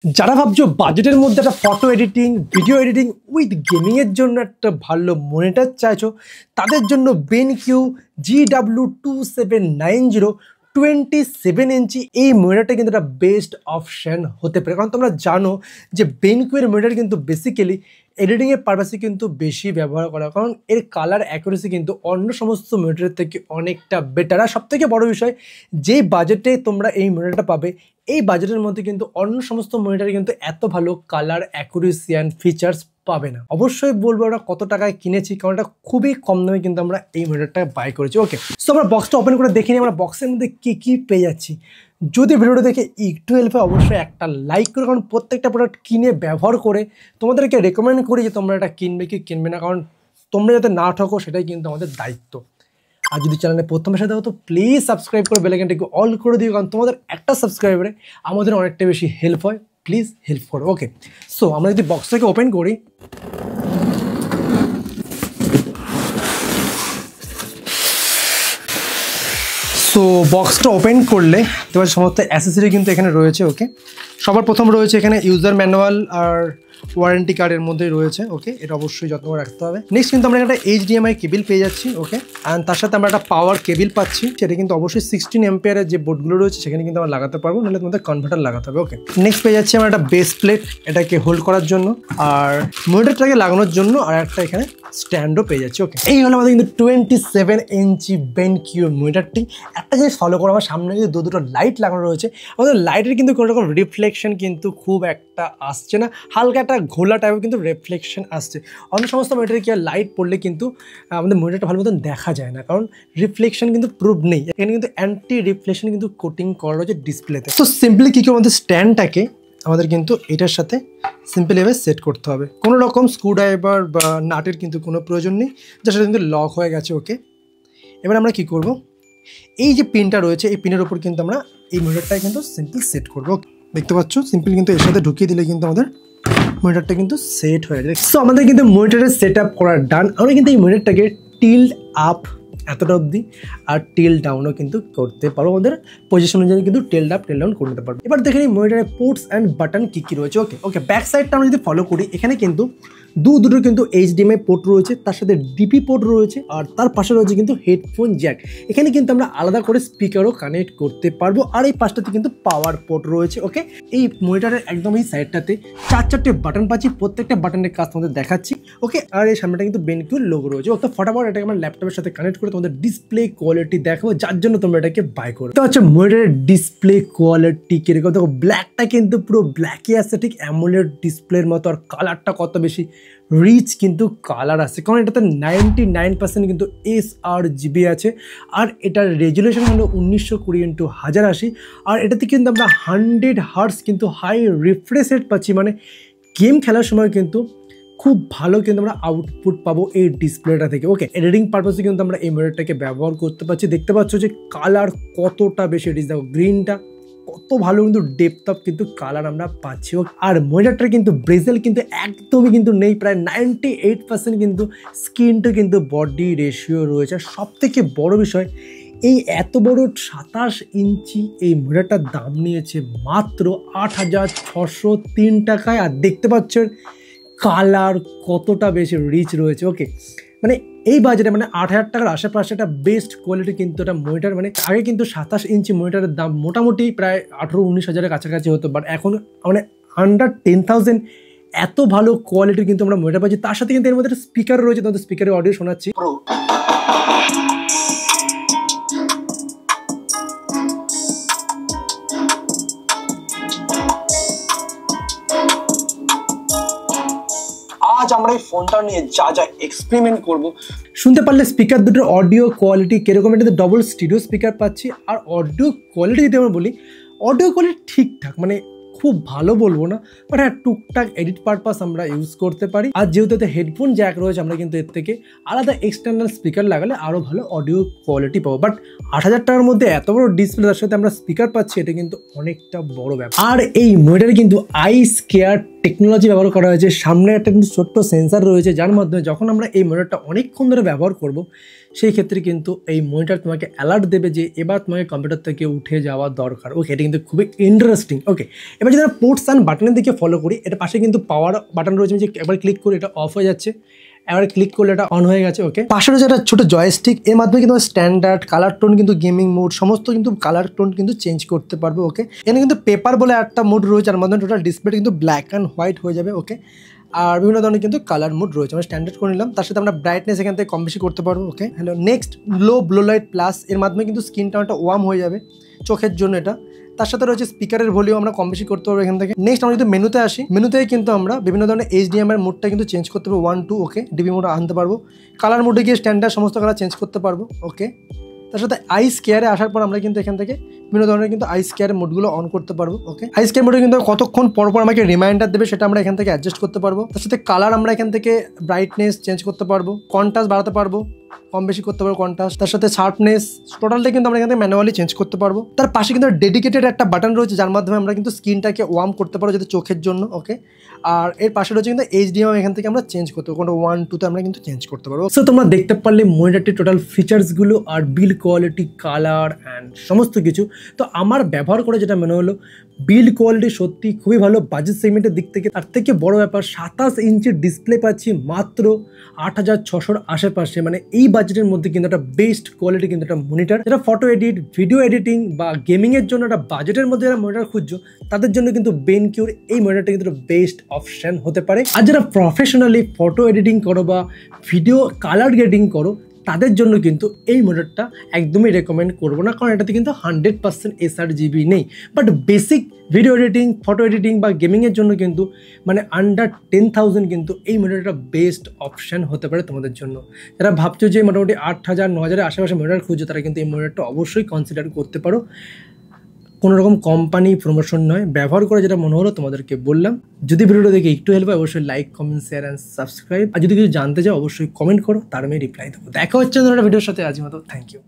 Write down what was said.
যারা ভাবছো বাজেটের মধ্যে একটা photo editing video editing with gaming এর জন্য একটা ভালো মনিটর চাইছো তাদের জন্য বেনকিউ GW2790 27 ইঞ্চি এই মনিটরটা কিন্তু একটা বেস্ট অপশন হতে পারে। কারণ তোমরা জানো যে বেনকিউ এর মনিটর কিন্তু বেসিক্যালি এডিটিং এর পারপাসে কিন্তু বেশি ব্যবহার করা, কারণ এর কালার অ্যাকুরেসি কিন্তু অন্য সমস্ত মনিটরের থেকে অনেকটা বেটার। আর সবথেকে বড় বিষয়, যেই বাজেটে তোমরা এই মনিটরটা পাবে এই বাজেটের মধ্যে কিন্তু অন্য সমস্ত মনিটরে কিন্তু এত ভালো কালার অ্যাকুরেসি অ্যান্ড ফিচার্স পাবে না। অবশ্যই বলবো আমরা কত টাকায় কিনেছি, কারণ এটা খুবই কম দামে কিন্তু আমরা এই মনিটরটা বাই করেছি। ওকে, সো আমরা বক্সটা ওপেন করে দেখে নিই আমরা বক্সের মধ্যে কি কি পেয়ে যাচ্ছি। যদি ভিডিওটা দেখে একটু হেল্প হয় অবশ্যই একটা লাইক করে, কারণ প্রত্যেকটা প্রোডাক্ট কিনে ব্যবহার করে তোমাদেরকে রেকমেন্ড করি যে তোমরা এটা কিনবে কি কিনবে না, কারণ তোমরা যাতে না ঠকো সেটাই কিন্তু আমাদের দায়িত্ব। আর যদি চ্যানেলে প্রথম সাথে হতো প্লিজ সাবস্ক্রাইব করে বেল আইকনটাকে অল করে দিও, কারণ তোমাদের একটা সাবস্ক্রাইবারে আমাদের অনেকটা বেশি হেল্প হয়। প্লিজ হেল্প করো। ওকে, সো আমরা যদি বক্সটাকে ওপেন করি, সো বক্সটা ওপেন করলে তোমার সমস্ত অ্যাসেসরি কিন্তু এখানে রয়েছে। ওকে, সবার প্রথম রয়েছে এখানে ইউজার ম্যানুয়াল আর ওয়ারেন্টি কার্ডের মধ্যেই রয়েছে। ওকে, এটা অবশ্যই যত্ন করে রাখতে হবে। নেক্সট কিন্তু আমরা একটা HDMI কেবিল পেয়ে যাচ্ছি। ওকে, অ্যান্ড তার সাথে আমরা একটা পাওয়ার কেবিল পাচ্ছি, সেটা কিন্তু অবশ্যই 16 অ্যাম্পিয়ারের যে বোর্ডগুলো রয়েছে সেখানে কিন্তু আমরা লাগাতে পারবো, নাহলে তোমাদের কনভার্টার লাগাতে হবে। ওকে, নেক্সট পেয়ে যাচ্ছি আমরা একটা বেস প্লেট এটাকে হোল্ড করার জন্য, আর মনিটরটাকে লাগানোর জন্য আর একটা এখানে স্ট্যান্ডও পেয়ে যাচ্ছি। ওকে, এই হলো আমাদের কিন্তু 27 ইঞ্চি বেনকিউ মনিটরটি। একটা জিনিস ফলো করো, আমার সামনে কিন্তু দুটো লাইট লাগানো রয়েছে। আমাদের লাইটের কিন্তু কোনো রকম রিফ্লেকশন কিন্তু খুব একটা আসছে না, হালকা একটা ঘোলা টাইপের কিন্তু রিফ্লেকশন আসছে। অন্য সমস্ত মনিটরে কি লাইট পড়লে কিন্তু আমাদের মনিটরটা ভালো মতন দেখা যায় না, কারণ রিফ্লেকশন কিন্তু প্রুভ নেই। এখানে কিন্তু অ্যান্টি রিফ্লেকশন কিন্তু কোটিং করা রয়েছে ডিসপ্লেতে। তো সিম্পলি কী করে আমাদের স্ট্যান্ডটাকে আমাদের কিন্তু এটার সাথে সিম্পলি এভাবে সেট করতে হবে। কোনো রকম স্ক্রুড্রাইভার বা নাটের কিন্তু কোনো প্রয়োজন নেই, যার সাথে কিন্তু লক হয়ে গেছে। ওকে, এবার আমরা কি করব, এই যে পিনটা রয়েছে এই পিনের উপর কিন্তু আমরা এই মনিটরটাকে কিন্তু সিম্পল সেট করবো। দেখতে পাচ্ছ সিম্পল কিন্তু এর সাথে ঢুকিয়ে দিলে কিন্তু আমাদের মনিটরটা কিন্তু সেট হয়ে যায়। সো আমাদের কিন্তু মনিটরের সেট আপ করা ডান। আমরা কিন্তু এই মনিটরটাকে টিল্ড আপ এতটা অবধি আর টিল ডাউনও কিন্তু করতে পারবো, আমাদের পজিশন অনুযায়ী কিন্তু টেল্ড আপ টেল ডাউন করে নিতে পারবো। এবার দেখে নিই মনিটরের পোর্টস অ্যান্ড বাটন কী কী রয়েছে। ওকে, ব্যাক সাইডটা আমরা যদি ফলো করি, এখানে কিন্তু দুটো কিন্তু HDMI পোর্ট রয়েছে, তার সাথে DP পোর্ট রয়েছে, আর তার পাশে রয়েছে কিন্তু হেডফোন জ্যাক। এখানে কিন্তু আমরা আলাদা করে স্পিকারও কানেক্ট করতে পারবো, আর এই পাশটাতে কিন্তু পাওয়ার পোর্ট রয়েছে। ওকে, এই মনিটরের একদম এই সাইডটাতে চারটে বাটন পাচ্ছি, প্রত্যেকটা বাটনের কাজ তোমাদের দেখাচ্ছি। ওকে, আর এই সামনেটা কিন্তু বেনকিউর লোগো রয়েছে। ওকে, ফটাফট এটাকে আমরা ল্যাপটপের সাথে কানেক্ট করে তোমাদের ডিসপ্লে কোয়ালিটি দেখাবো, যার জন্য তোমরা এটাকে বাই করো। তো হচ্ছে মনিটরের ডিসপ্লে কোয়ালিটি কিরকম দেখো, ব্ল্যাকটা কিন্তু পুরো ব্ল্যাকই আসছে, ঠিক অ্যামোলেড ডিসপ্লের মতো। আর কালারটা কত বেশি রিচ কিন্তু কালার আসছে, কারণ এটাতে 99% কিন্তু sRGB আছে, আর এটার রেজুলেশন হলো 1920x1080, আর এটাতে কিন্তু আমরা 100 হার্টজ কিন্তু হাই রিফ্রেশ রেট পাচ্ছি, মানে গেম খেলার সময় কিন্তু খুব ভালো কিন্তু আমরা আউটপুট পাবো এই ডিসপ্লেটা থেকে। ওকে, এডিটিং পারপাসে কিন্তু আমরা এই মনিটরটাকে ব্যবহার করতে পারছি। দেখতে পাচ্ছ যে কালার কতটা বেশি রিচ, দেখো গ্রিনটা কত ভালো কিন্তু ডেপথ অফ কিন্তু কালার আমরা পাচ্ছি। আর মনিটরটার কিন্তু ব্রেজেল কিন্তু একদমই কিন্তু নেই, প্রায় 98% কিন্তু স্ক্রিনটা কিন্তু বডি রেশিও রয়েছে। আর সব থেকে বড় বিষয়, এই এত বড় 27 ইঞ্চি এই মনিটরটার দাম নিয়েছে মাত্র 8,603 টাকায়। আর দেখতে পাচ্ছেন কালার কতটা বেশি রিচ রয়েছে। ওকে, মানে এই বাজেটে মানে 8,000 টাকার আশেপাশে একটা বেস্ট কোয়ালিটি কিন্তু একটা মনিটর। মানে আগে কিন্তু 27 ইঞ্চি মনিটরের দাম মোটামুটি প্রায় 18-19 হাজারের কাছাকাছি হতো, বাট এখন মানে আন্ডার 10,000 এত ভালো কোয়ালিটির কিন্তু আমরা মনিটর পাচ্ছি। তার সাথে কিন্তু এর মধ্যে স্পিকার রয়েছে, তোমাদের স্পিকারের অডিও শোনাচ্ছি। আজ আমরা এই ফোনটা নিয়ে যা যা এক্সপেরিমেন্ট করব, শুনতে পারলে স্পিকার দুটোর অডিও কোয়ালিটি কিরকম। এটাতে ডবল স্টিরিও স্পিকার পাচ্ছি, আর অডিও কোয়ালিটি যদি আমরা বলি, অডিও কোয়ালিটি ঠিকঠাক, মানে খুব ভালো বলবো না, বাট হ্যাঁ টুকটাক এডিট পারপাস আমরা ইউজ করতে পারি। আর যেহেতু এতে হেডফোন জ্যাক রয়েছে, আমরা কিন্তু এর থেকে আলাদা এক্সটার্নাল স্পিকার লাগালে আরও ভালো অডিও কোয়ালিটি পাবো। বাট 8,000 টাকার মধ্যে এত বড় ডিসপ্লে, তার সাথে আমরা স্পিকার পাচ্ছি, এটা কিন্তু অনেকটা বড় ব্যাপার। আর এই মনিটরে কিন্তু আইস্কেয়ার টেকনোলজি ব্যবহার করা হয়েছে। সামনে একটা কিন্তু ছোট্ট সেন্সার রয়েছে, যার মাধ্যমে যখন আমরা এই মনিটরটা অনেকক্ষণ ধরে ব্যবহার করব, সেই ক্ষেত্রে কিন্তু এই মনিটর তোমাকে অ্যালার্ট দেবে যে এবার তোমাকে কম্পিউটার থেকে উঠে যাওয়া দরকার। ওকে, এটা কিন্তু খুবই ইন্টারেস্টিং। ওকে, এবার যদি আমরা পোর্টস অ্যান্ড বাটনের দিকে ফলো করি, এটা পাশে কিন্তু পাওয়ার বাটন রয়েছে, যে একবার ক্লিক করে এটা অফ হয়ে যাচ্ছে, এবার ক্লিক করলে এটা অন হয়ে গেছে। ওকে, পাশে রয়েছে একটা ছোটো জয়স্টিক, এর মাধ্যমে কিন্তু স্ট্যান্ডার্ড কালার টোন কিন্তু গেমিং মোড সমস্ত কিন্তু কালার টোন কিন্তু চেঞ্জ করতে পারবে। ওকে, এখানে কিন্তু পেপার বলে একটা মোড রয়েছে, যার মাধ্যমে টোটাল ডিসপ্লে কিন্তু ব্ল্যাক অ্যান্ড হোয়াইট হয়ে যাবে। ওকে, আর বিভিন্ন ধরনের কিন্তু কালার মোড রয়েছে, আমরা স্ট্যান্ডার্ড করে নিলাম। তার সাথে আমরা ব্রাইটনেস এখান থেকে কম বেশি করতে পারবো। Okay, hello, next blow light plus, এর মাধ্যমে কিন্তু স্কিনটা অনেকটা ওয়ার্ম হয়ে যাবে চোখের জন্য এটা। তার সাথে রয়েছে স্পিকারের ভলিউম আমরা কম বেশি করতে পারবো এখান থেকে। নেক্সট আমরা যদি মেনুতে আসি, মেনুতে কিন্তু আমরা বিভিন্ন ধরনের HDMI এর মোডটা কিন্তু চেঞ্জ করতে পারবো 1 2। ওকে, ডিবি মোড আনতে পারবো, কালার মোডে গিয়ে স্ট্যান্ডার্ড সমস্ত কালার চেঞ্জ করতে পারবো। ওকে, তার সাথে আইস কেয়ারে আসার পর আমরা কিন্তু এখান থেকে বিভিন্ন ধরনের কিন্তু আইস কেয়ারের মোডগুলো অন করতে পারবো। ওকে, আইস কেয়ার মোডে কিন্তু কতক্ষণ পর পর আমাকে রিমাইন্ডার দেবে সেটা আমরা এখান থেকে অ্যাডজাস্ট করতে পারবো। তার সাথে কালার আমরা এখান থেকে ব্রাইটনেস চেঞ্জ করতে পারবো, কন্ট্রাস্ট বাড়াতে পারবো, কম বেশি করতে পারবো কন্ট্রাস্ট। তার সাথে শার্পনেস টোটালটা কিন্তু আমরা এখান থেকে ম্যানুয়ালি চেঞ্জ করতে পারবো। তার পাশে কিন্তু ডেডিকেটেড একটা বাটন রয়েছে, যার মাধ্যমে আমরা কিন্তু স্ক্রিনটাকে ওয়ার্ম করতে পারবো যেটা চোখের জন্য। ওকে, আর এর পাশে রয়েছে কিন্তু HDMI, এখান থেকে আমরা চেঞ্জ করতে পারবো, 1 2 তে আমরা কিন্তু চেঞ্জ করতে পারবো। সো তোমরা দেখতে পারলে মনিটরটির টোটাল ফিচার্সগুলো আর বিল্ড কোয়ালিটি, কালার অ্যান্ড সমস্ত কিছু। তো আমার ব্যবহার করে যেটা মনে হলো, বিল্ড কোয়ালিটি সত্যি খুবই ভালো বাজেট সেগমেন্টের দিক থেকে। তার থেকে বড় ব্যাপার, 27 ইঞ্চির ডিসপ্লে পাচ্ছি মাত্র 8600 আশেপাশে, মানে এই বাজেটের মধ্যে কিন্তু একটা বেস্ট কোয়ালিটি কিন্তু একটা মনিটর, যেটা ফটো এডিট, ভিডিও এডিটিং বা গেমিংয়ের জন্য একটা বাজেটের মধ্যে যারা মনিটর খুঁজছো তাদের জন্য কিন্তু বেনকিউর এই মনিটরটা কিন্তু বেস্ট অপশন হতে পারে। আর যারা প্রফেশনালি ফটো এডিটিং করো বা ভিডিও কালার গ্রেডিং করো তাদের জন্য কিন্তু এই মনিটরটা একদমই রেকমেন্ড করবো না, কারণ এটাতে কিন্তু 100% sRGB নেই। But basic video editing, photo editing বা গেমিংয়ের জন্য কিন্তু মানে আন্ডার 10,000 কিন্তু এই মনিটরটা বেস্ট অপশান হতে পারে তোমাদের জন্য। যারা ভাবছো যে মোটামুটি 8000 9000 আশেপাশে মনিটর খুঁজছো, তারা কিন্তু এই মনিটরটা অবশ্যই কনসিডার করতে পারো। কোনো রকম কোম্পানি প্রমোশন নয়, ব্যবহার করে যেটা মনে হলো তোমাদেরকে বললাম। যদি ভিডিওটা দেখে একটু হেল্প হয় অবশ্যই like, comment, share and subscribe. আর যদি কিছু জানতে চাও অবশ্যই কমেন্ট করো, তার আমি রিপ্লাই দেবো। দেখা হচ্ছে একটা ভিডিওর সাথে, আজকের মতো থ্যাংক ইউ।